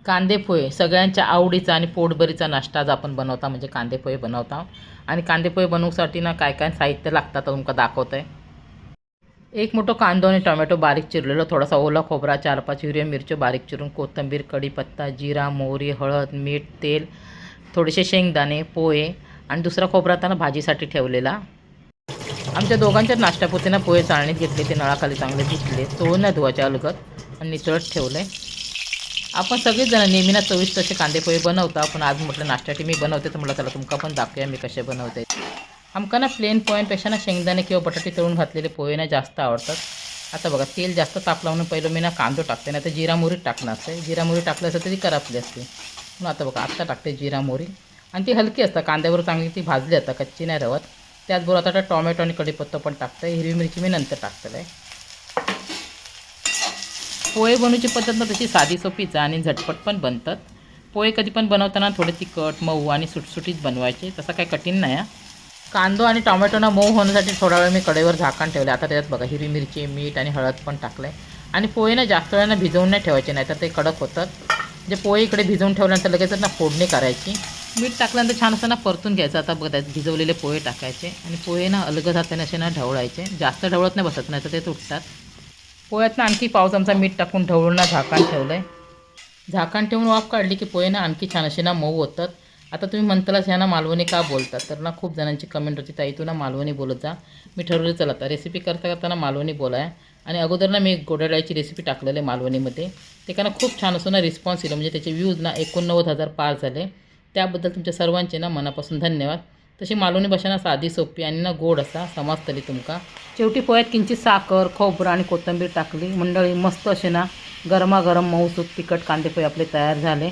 कांदे पोहे सगळ्यांच्या आवडीचा आणि पोटभरीचा नाश्ता आज आपण बनवता म्हणजे कांदे पोहे बनवता. आणि कांदे पोहे बनवण्यासाठी ना काय काय साहित्य लागतात तुमका दाखवत आहे. एक मोठं कांदो आणि टोमॅटो बारीक चिरलेलं, थोडासा ओला खोबरा, 4-5 हिरव्या मिरच्या बारीक चिरून, कोथिंबीर, कढीपत्ता, जिरा, मोहरी, हळद, मीठ, तेल, थोडेसे शेंगदाणे, पोहे आणि दुसरा खोबरा त्यांना भाजीसाठी ठेवलेला. आमच्या दोघांच्या नाश्त्यापुरते ना पोहे चाळणीत घेतले, ते नळाखाली चांगले धुतले, चोळून नाही धुवायचे अलगद आणि नितळत ठेवले. आपण सगळेच जण नेहमी ना चविष्ट असे कांदे पोहे बनवता, पण आज म्हटलं नाश्त्यासाठी मी बनवते तर म्हटलं चला तुमका पण दाखवूया मी कसे बनवते. आमका ना प्लेन पोह्यांपेक्षा ना शेंगदाणे किंवा बटाटे तळून घातलेले पोहे ना जास्त आवडतात. आता बघा तेल जास्त तापलं म्हणून पहिलं मी ना कांदो टाकते, नाही तर जिरा मोहरी टाकणार असते. जिरा मोहरी टाकलं असतं तरी करापली असते, म्हणून आता बघा आत्ता टाकते जिरा मोहरी. आणि ती हलकी असतात कांद्यावर, चांगली ती भाजली आता, कच्ची नाही रवत. त्याचबरोबर आता टोमॅटो आणि कढीपत्ता पण टाकते, हिरवी मिरची मी नंतर टाकतेलं आहे. पोहे बनवण्याची पद्धत ना तशी साधी सोपीच आणि झटपट पण बनतात. पोहे कधी पण बनवताना थोडे तिखट मऊ आणि सुटसुटीत बनवायचे, तसं काही कठीण नाही आहे. कांदो आणि टोमॅटोना मऊ होण्यासाठी थोडा वेळ मी कढईवर झाकण ठेवले. आता त्याच्यात बघा हिरवी मिरची, मीठ आणि हळद पण टाकलं आहे. आणि पोहे ना जास्त वेळानं भिजवून नाही ठेवायचे, नाही तर ते कडक होतात. जे पोहे इकडे भिजवून ठेवल्यानंतर लगेचच ना फोडणी करायची. मीठ टाकल्यानंतर छान असं ना परतून घ्यायचं. आता बघा त्यात भिजवलेले पोहे टाकायचे आणि पोहे ना अलगद हाताने असे ना ढवळायचे, जास्त ढवळत नाही बसत, नाही तर ते तुटतात. पोह्यातनं आणखी पाव चमचा मीठ टाकून ढवळून ना झाकण ठेवलं आहे. झाकण ठेवून वाफ काढली की पोहे ना आणखी छान असे ना मऊ होतात. आता तुम्ही म्हणतालच ह्या ना मालवणी का बोलतात, तर ना खूप जणांची कमेंट होती ताई तू ना मालवणी बोलत जा. मी ठरवलं चला आता रेसिपी करता करताना मालवणी बोलाय. आणि अगोदर ना मी गोडाळ्याची रेसिपी टाकलेली आहे मालवणीमध्ये, ते का ना खूप छान असं ना रिस्पॉन्स येईल, म्हणजे त्याचे व्ह्यूज ना 89,000 पार झाले. त्याबद्दल तुमच्या सर्वांचे ना मनापासून धन्यवाद. तशी मालवणी भाषा ना साधी सोपी आणि ना गोड असा समजतली तुमका. शेवटी पोह्यात किंचित साखर, खोबरं आणि कोथिंबीर टाकली. मंडळी मस्त असे ना गरमागरम मऊसूत तिखट कांदे पोहे आपले तयार झाले.